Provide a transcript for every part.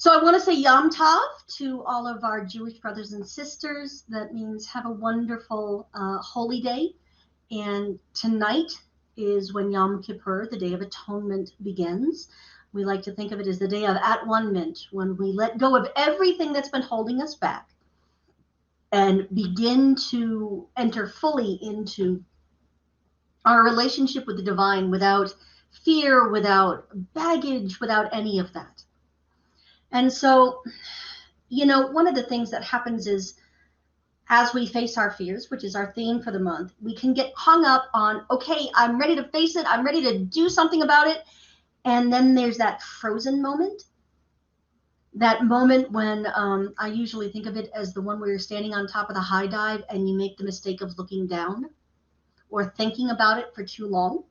So I want to say Yom Tov to all of our Jewish brothers and sisters. That means have a wonderful holy day. And tonight is when Yom Kippur, the Day of Atonement, begins. We like to think of it as the day of at-one-ment, when we let go of everything that's been holding us back and begin to enter fully into our relationship with the divine without fear, without baggage, without any of that. And so, you know, one of the things that happens is as we face our fears, which is our theme for the month, we can get hung up on, okay, I'm ready to face it. I'm ready to do something about it. And then there's that frozen moment, that moment when I usually think of it as the one where you're standing on top of the high dive and you make the mistake of looking down or thinking about it for too long.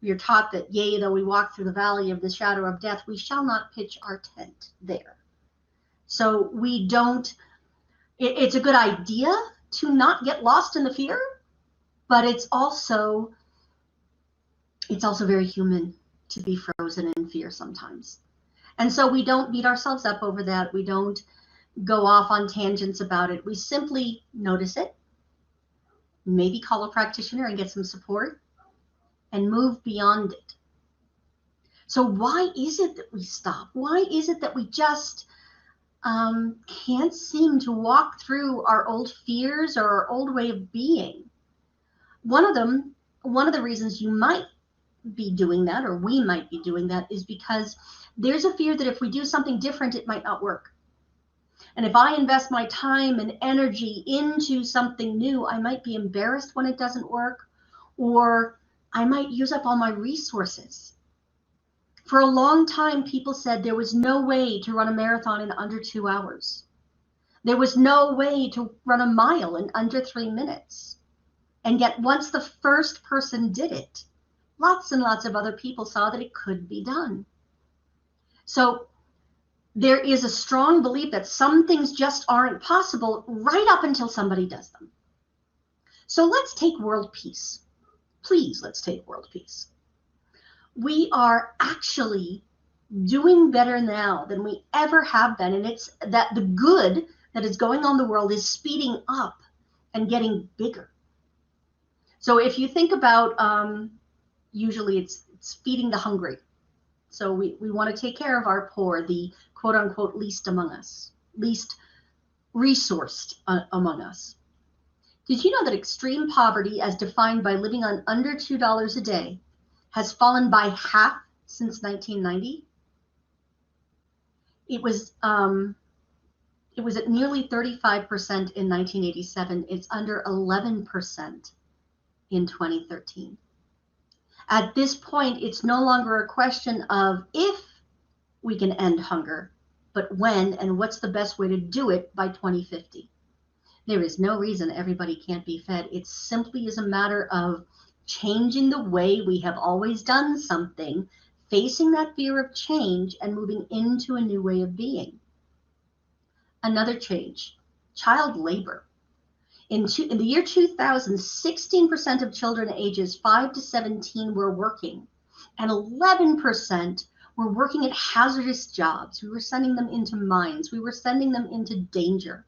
We are taught that, yea, though we walk through the valley of the shadow of death, we shall not pitch our tent there. So we don't, it's a good idea to not get lost in the fear, but it's also very human to be frozen in fear sometimes. And so we don't beat ourselves up over that. We don't go off on tangents about it. We simply notice it, maybe call a practitioner and get some support, and move beyond it. So why is it that we stop? Why is it that we just can't seem to walk through our old fears or our old way of being? One of the reasons you might be doing that, or we might be doing that, is because there's a fear that if we do something different, it might not work. And if I invest my time and energy into something new, I might be embarrassed when it doesn't work, or I might use up all my resources. For a long time, people said there was no way to run a marathon in under 2 hours. There was no way to run a mile in under 3 minutes. And yet once the first person did it, lots and lots of other people saw that it could be done. So there is a strong belief that some things just aren't possible right up until somebody does them. So let's take world peace. Please, let's take world peace. We are actually doing better now than we ever have been. And it's that the good that is going on in the world is speeding up and getting bigger. So if you think about, usually it's feeding the hungry. So we want to take care of our poor, the quote unquote least among us, least resourced among us. Did you know that extreme poverty, as defined by living on under $2 a day, has fallen by half since 1990? It was at nearly 35% in 1987. It's under 11% in 2013. At this point, it's no longer a question of if we can end hunger, but when, and what's the best way to do it by 2050. There is no reason everybody can't be fed. It simply is a matter of changing the way we have always done something, facing that fear of change, and moving into a new way of being. Another change, child labor. In the year 2000, 16% of children ages 5 to 17 were working, and 11% were working at hazardous jobs. We were sending them into mines. We were sending them into danger.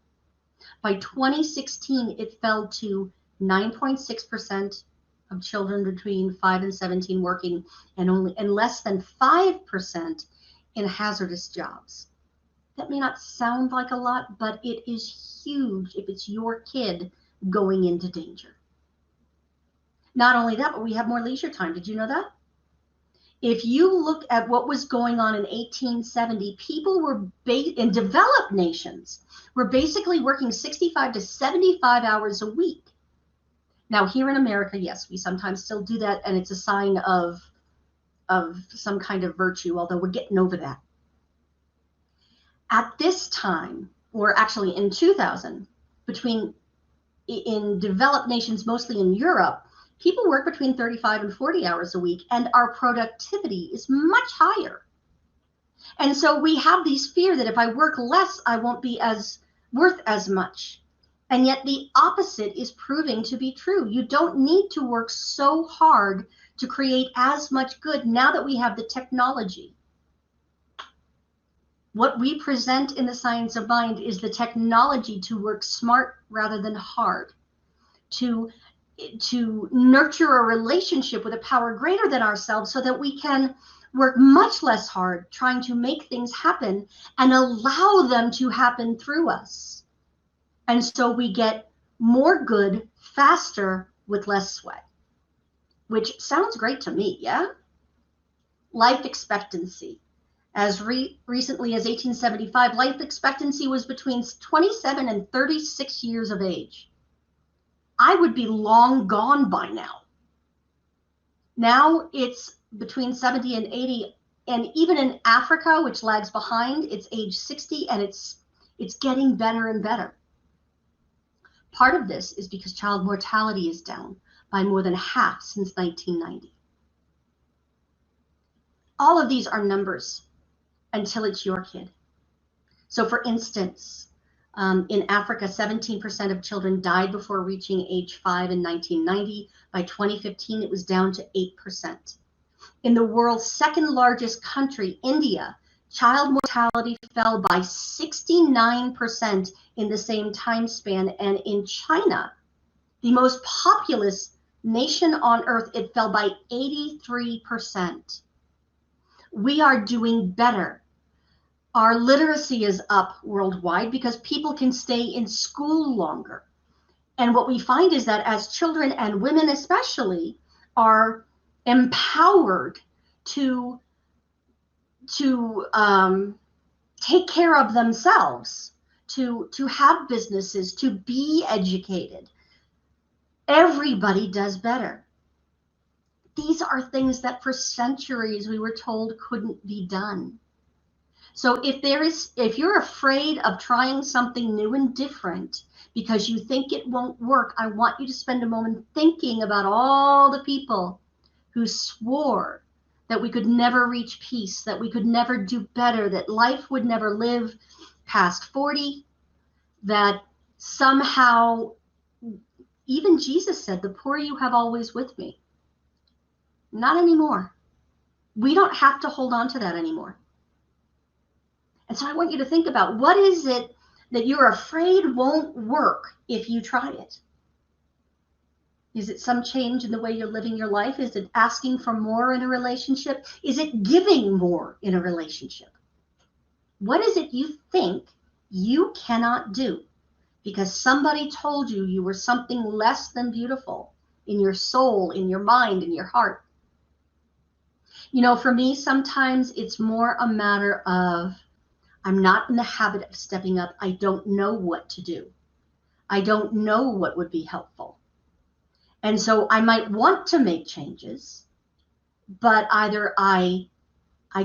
By 2016, it fell to 9.6% of children between 5 and 17 working, and less than 5% in hazardous jobs. That may not sound like a lot, but it is huge if it's your kid going into danger. Not only that, but we have more leisure time. Did you know that? If you look at what was going on in 1870, people were in developed nations were basically working 65 to 75 hours a week. Now here in America, yes, we sometimes still do that, and it's a sign of some kind of virtue, although we're getting over that. At this time, or actually in 2000, in developed nations, mostly in Europe, people work between 35 and 40 hours a week, and our productivity is much higher. And so we have these fear that if I work less, I won't be worth as much. And yet the opposite is proving to be true. You don't need to work so hard to create as much good now that we have the technology. What we present in the science of mind is the technology to work smart rather than hard, to nurture a relationship with a power greater than ourselves so that we can work much less hard trying to make things happen and allow them to happen through us. And so we get more good faster with less sweat, which sounds great to me, yeah? Life expectancy. As recently as 1875, life expectancy was between 27 and 36 years of age. I would be long gone by now. Now it's between 70 and 80, and even in Africa, which lags behind, it's age 60, and it's getting better and better. Part of this is because child mortality is down by more than half since 1990. All of these are numbers until it's your kid. So for instance, in Africa, 17% of children died before reaching age 5 in 1990. By 2015, it was down to 8%. In the world's second largest country, India, child mortality fell by 69% in the same time span. And in China, the most populous nation on earth, it fell by 83%. We are doing better. Our literacy is up worldwide because people can stay in school longer. And what we find is that as children and women especially are empowered to take care of themselves, to have businesses, to be educated, everybody does better. These are things that for centuries we were told couldn't be done. So if you're afraid of trying something new and different because you think it won't work, I want you to spend a moment thinking about all the people who swore that we could never reach peace, that we could never do better, that life would never live past 40, that somehow, even Jesus said, the poor you have always with me. Not anymore. We don't have to hold on to that anymore. And so I want you to think about, what is it that you're afraid won't work if you try it? Is it some change in the way you're living your life? Is it asking for more in a relationship? Is it giving more in a relationship? What is it you think you cannot do because somebody told you you were something less than beautiful in your soul, in your mind, in your heart? You know, for me, sometimes it's more a matter of, I'm not in the habit of stepping up. I don't know what to do. I don't know what would be helpful. And so I might want to make changes, but either I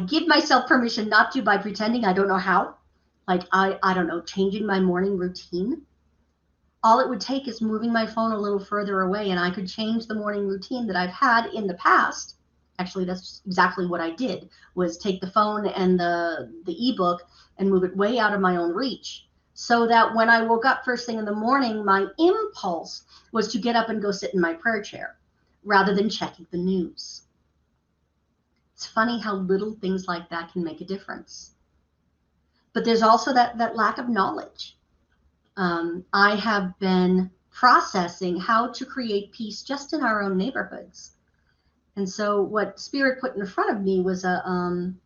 give myself permission not to by pretending I don't know how. Like, I don't know, changing my morning routine. All it would take is moving my phone a little further away, and I could change the morning routine that I've had in the past. Actually, that's exactly what I did, was take the phone and the ebook and move it way out of my own reach, so that when I woke up first thing in the morning, my impulse was to get up and go sit in my prayer chair rather than checking the news. It's funny how little things like that can make a difference. But there's also that lack of knowledge. I have been processing how to create peace just in our own neighborhoods. And so what Spirit put in front of me was an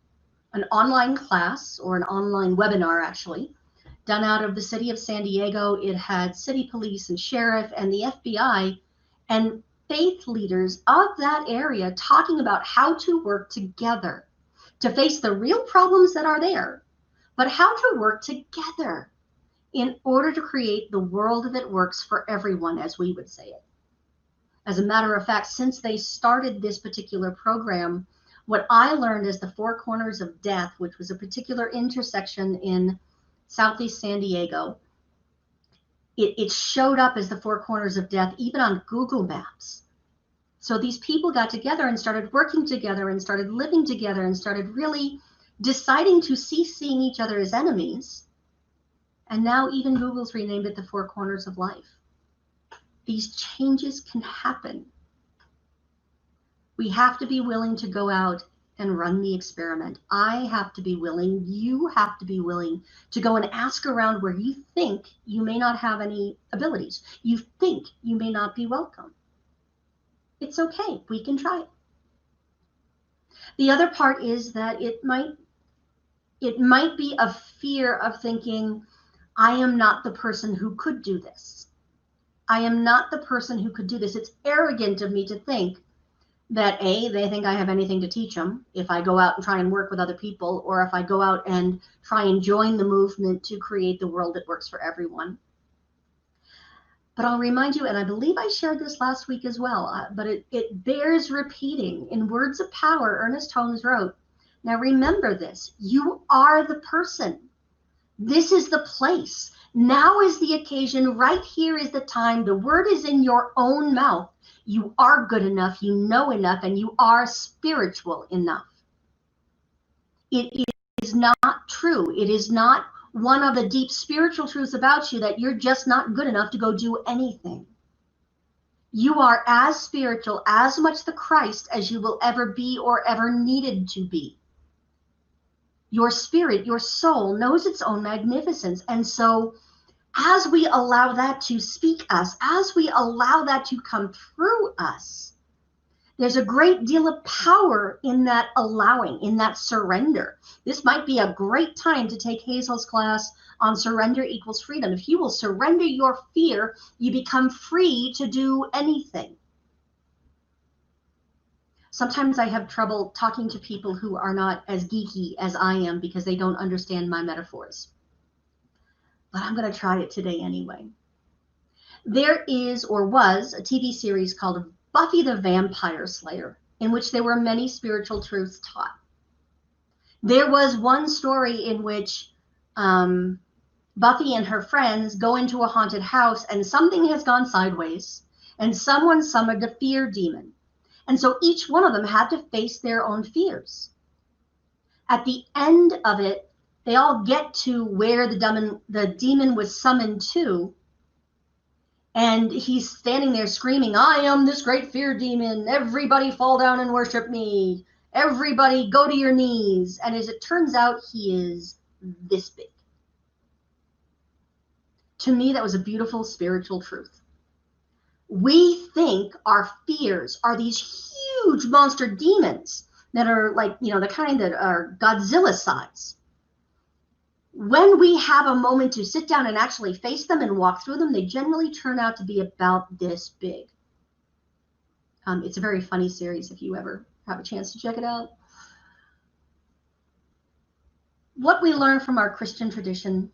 online class, or an online webinar actually, done out of the city of San Diego. It had city police and sheriff and the FBI and faith leaders of that area talking about how to work together to face the real problems that are there, but how to work together in order to create the world that works for everyone, as we would say it. As a matter of fact, since they started this particular program, what I learned is the 4 corners of death, which was a particular intersection in Southeast San Diego, it showed up as the 4 corners of death even on Google Maps. So these people got together and started working together and started living together and started really deciding to cease seeing each other as enemies. And now even Google's renamed it the 4 corners of life. These changes can happen. We have to be willing to go out and run the experiment. I have to be willing, you have to be willing to go and ask around where you think you may not have any abilities. You think you may not be welcome. It's okay, we can try it. The other part is that it might be a fear of thinking, I am not the person who could do this. I am not the person who could do this. It's arrogant of me to think that A, they think I have anything to teach them if I go out and try and work with other people, or if I go out and try and join the movement to create the world that works for everyone. But I'll remind you, and I believe I shared this last week as well, but it bears repeating. In Words of Power, Ernest Holmes wrote, now remember this, you are the person. This is the place. Now is the occasion. Right here is the time. The word is in your own mouth. You are good enough, you know enough, and you are spiritual enough. It is not true. It is not one of the deep spiritual truths about you that you're just not good enough to go do anything. You are as spiritual, as much the Christ as you will ever be or ever needed to be. Your spirit, your soul knows its own magnificence. And so as we allow that to speak us, as we allow that to come through us, there's a great deal of power in that allowing, in that surrender. This might be a great time to take Hazel's class on surrender equals freedom. If you will surrender your fear, you become free to do anything. Sometimes I have trouble talking to people who are not as geeky as I am because they don't understand my metaphors. But I'm going to try it today anyway. There is, or was, a TV series called Buffy the Vampire Slayer, in which there were many spiritual truths taught. There was one story in which Buffy and her friends go into a haunted house and something has gone sideways and someone summoned a fear demon. And so each one of them had to face their own fears. At the end of it, they all get to where the demon was summoned to, and he's standing there screaming, I am this great fear demon. Everybody fall down and worship me. Everybody go to your knees. And as it turns out, he is this big. To me, that was a beautiful spiritual truth. We think our fears are these huge monster demons that are like, the kind that are Godzilla size. When we have a moment to sit down and actually face them and walk through them, they generally turn out to be about this big. It's a very funny series if you ever have a chance to check it out. What we learn from our Christian tradition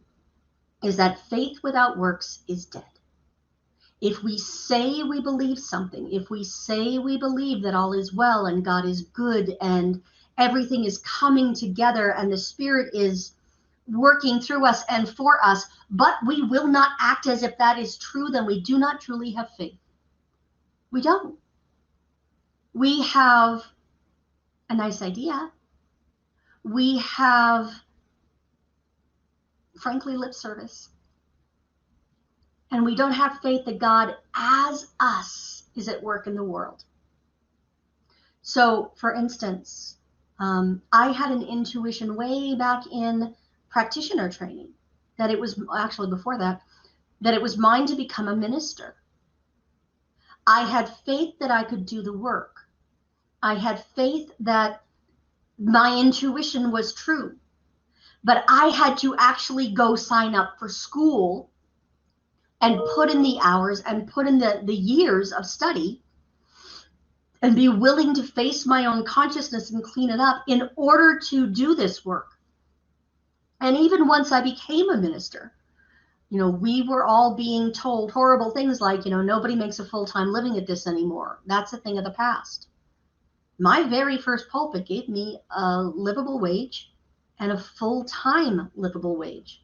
is that faith without works is dead. If we say we believe something, if we say we believe that all is well and God is good and everything is coming together and the Spirit is working through us and for us, but we will not act as if that is true, then we do not truly have faith. We don't. We have a nice idea. We have, frankly, lip service. And we don't have faith that God as us is at work in the world. So, for instance, I had an intuition way back in practitioner training, that it was actually before that it was mine to become a minister. I had faith that I could do the work. I had faith that my intuition was true, but I had to actually go sign up for school and put in the hours and put in the years of study and be willing to face my own consciousness and clean it up in order to do this work. And even once I became a minister, we were all being told horrible things like, nobody makes a full-time living at this anymore. That's a thing of the past. My very first pulpit gave me a livable wage and a full-time livable wage,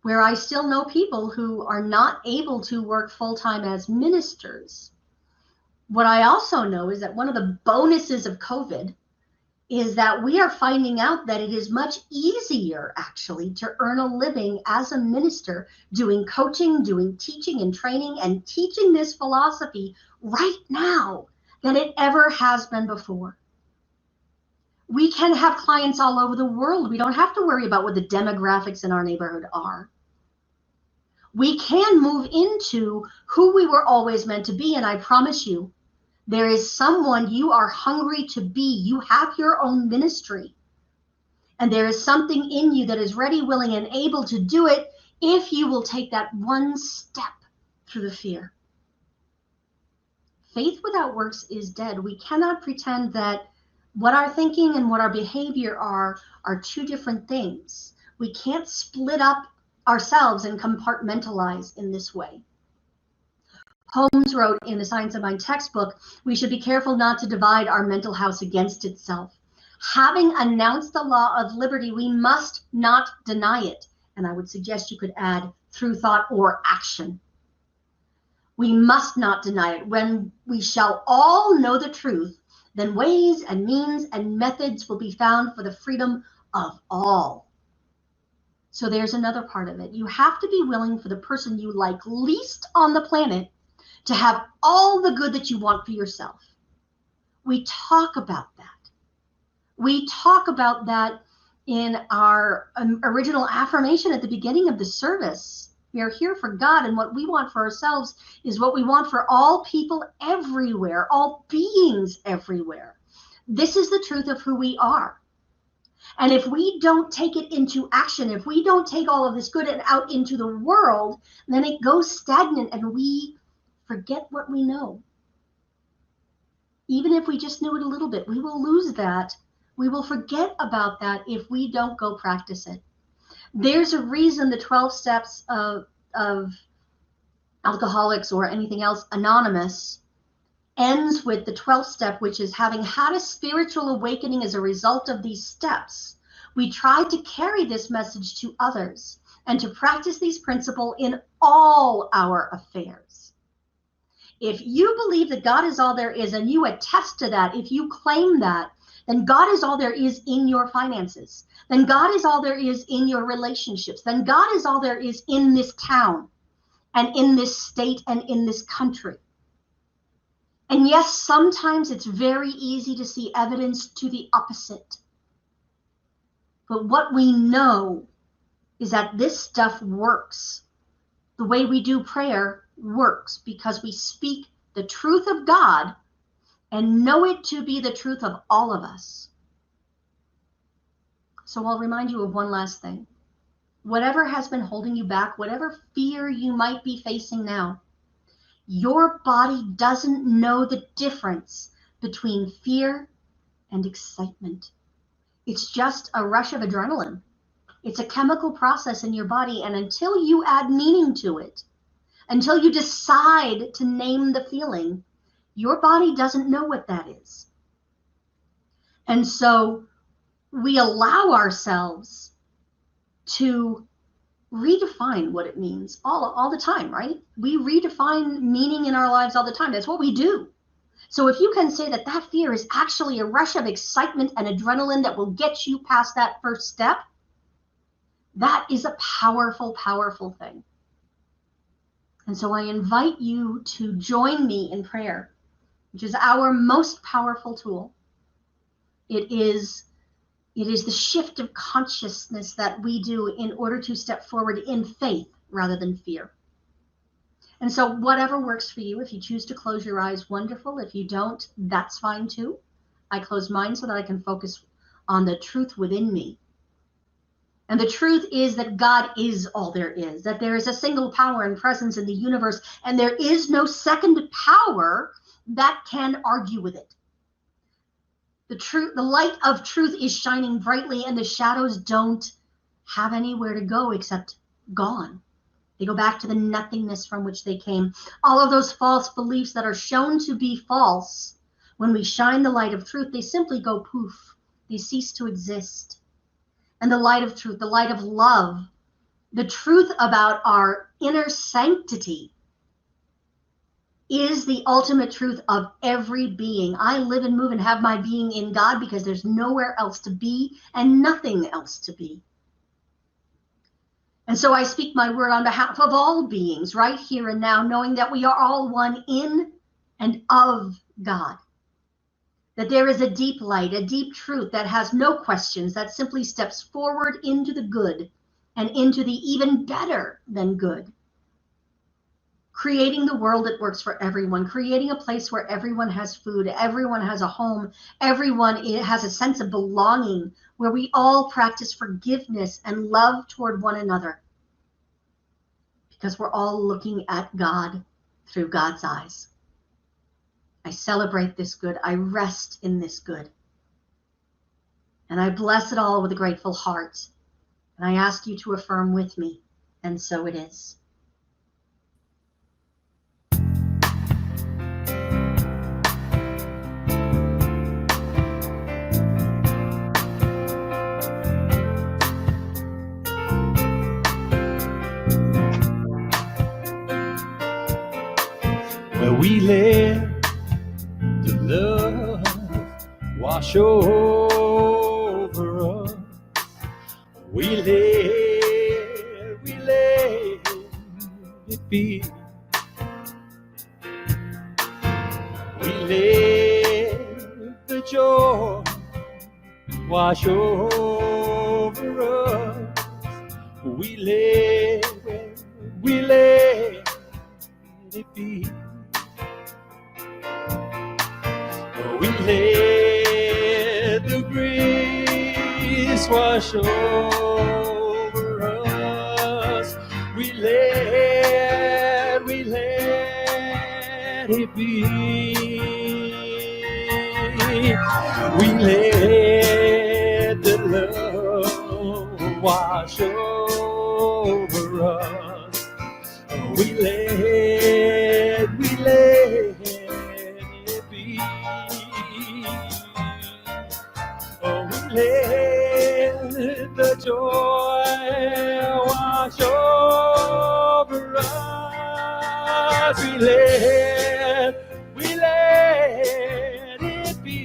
where I still know people who are not able to work full-time as ministers. What I also know is that one of the bonuses of COVID is that we are finding out that it is much easier actually to earn a living as a minister doing coaching, doing teaching and training and teaching this philosophy right now than it ever has been before. We can have clients all over the world. We don't have to worry about what the demographics in our neighborhood are. We can move into who we were always meant to be. And I promise you, there is someone you are hungry to be. You have your own ministry. And there is something in you that is ready, willing, and able to do it if you will take that one step through the fear. Faith without works is dead. We cannot pretend that what our thinking and what our behavior are two different things. We can't split up ourselves and compartmentalize in this way. Holmes wrote in the Science of Mind textbook, we should be careful not to divide our mental house against itself. Having announced the law of liberty, we must not deny it. And I would suggest you could add through thought or action. We must not deny it. When we shall all know the truth, then ways and means and methods will be found for the freedom of all. So there's another part of it. You have to be willing for the person you like least on the planet to have all the good that you want for yourself. We talk about that. We talk about that in our original affirmation at the beginning of the service. We are here for God, and what we want for ourselves is what we want for all people everywhere, all beings everywhere. This is the truth of who we are. And if we don't take it into action, if we don't take all of this good and out into the world, then it goes stagnant and we forget what we know. Even if we just knew it a little bit, we will lose that. We will forget about that if we don't go practice it. There's a reason the 12 steps of Alcoholics or anything else Anonymous ends with the 12th step, which is having had a spiritual awakening as a result of these steps. We try to carry this message to others and to practice these principles in all our affairs. If you believe that God is all there is and you attest to that, if you claim that, then God is all there is in your finances. Then God is all there is in your relationships. Then God is all there is in this town and in this state and in this country. And yes, sometimes it's very easy to see evidence to the opposite. But what we know is that this stuff works. The way we do prayer works because we speak the truth of God and know it to be the truth of all of us. So I'll remind you of one last thing. Whatever has been holding you back, whatever fear you might be facing now, your body doesn't know the difference between fear and excitement. It's just a rush of adrenaline. It's a chemical process in your body, and until you add meaning to it, until you decide to name the feeling, your body doesn't know what that is. And so we allow ourselves to redefine what it means all the time, right? We redefine meaning in our lives all the time. That's what we do. So if you can say that that fear is actually a rush of excitement and adrenaline that will get you past that first step, that is a powerful, powerful thing. And so I invite you to join me in prayer, which is our most powerful tool. It is the shift of consciousness that we do in order to step forward in faith rather than fear. And so whatever works for you, if you choose to close your eyes, wonderful. If you don't, that's fine too. I close mine so that I can focus on the truth within me. And the truth is that God is all there is, that there is a single power and presence in the universe, and there is no second power that can argue with it. The light of truth is shining brightly, and the shadows don't have anywhere to go except gone. They go back to the nothingness from which they came. All of those false beliefs that are shown to be false, when we shine the light of truth, they simply go poof. They cease to exist. And the light of truth, the light of love, the truth about our inner sanctity is the ultimate truth of every being. I live and move and have my being in God because there's nowhere else to be and nothing else to be. And so I speak my word on behalf of all beings right here and now, knowing that we are all one in and of God. that there is a deep light, a deep truth that has no questions, that simply steps forward into the good and into the even better than good. Creating the world that works for everyone, creating a place where everyone has food, everyone has a home, everyone has a sense of belonging, where we all practice forgiveness and love toward one another, because we're all looking at God through God's eyes. I celebrate this good. I rest in this good. And I bless it all with a grateful heart. And I ask you to affirm with me, and so it is. Where we let the love wash over us. We let it be. We let the joy wash over us. We let it be. We let the grace wash over us. We let it be. We let the love wash over us. We let it be. Oh, we let the joy wash over us. We let it be.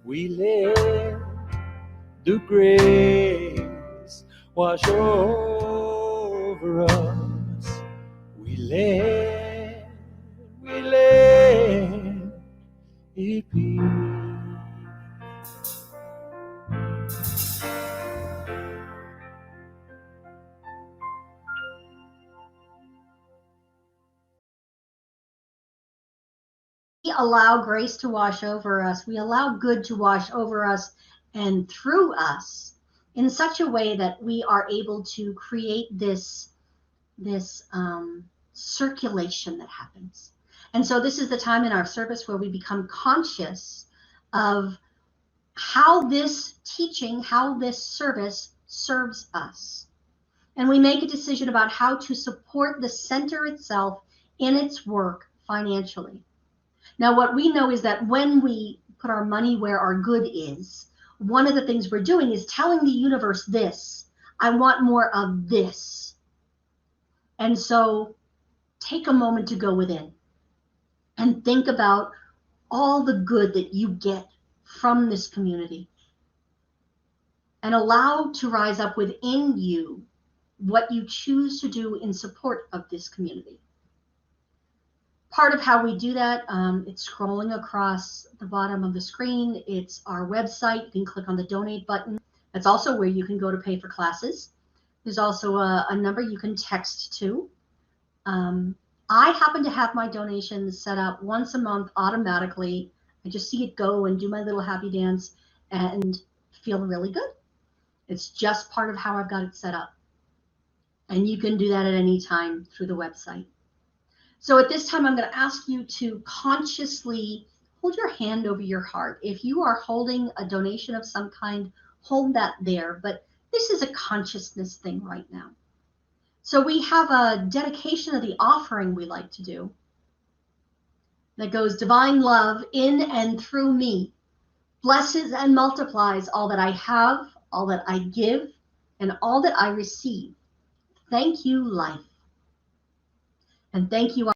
We let the grace wash over us. We let it be. We allow grace to wash over us. We allow good to wash over us and through us in such a way that we are able to create this circulation that happens. And so this is the time in our service where we become conscious of how this teaching, how this service serves us. And we make a decision about how to support the center itself in its work financially. Now, what we know is that when we put our money where our good is, one of the things we're doing is telling the universe this: I want more of this. And so take a moment to go within and think about all the good that you get from this community, and allow to rise up within you what you choose to do in support of this community. Part of how we do that, it's scrolling across the bottom of the screen. It's our website. You can click on the donate button. That's also where you can go to pay for classes. There's also a number you can text to. I happen to have my donations set up once a month automatically. I just see it go and do my little happy dance and feel really good. It's just part of how I've got it set up. And you can do that at any time through the website. So at this time, I'm going to ask you to consciously hold your hand over your heart. If you are holding a donation of some kind, hold that there. But this is a consciousness thing right now. So we have a dedication of the offering we like to do that goes: divine love in and through me blesses and multiplies all that I have, all that I give, and all that I receive. Thank you, life. And thank you,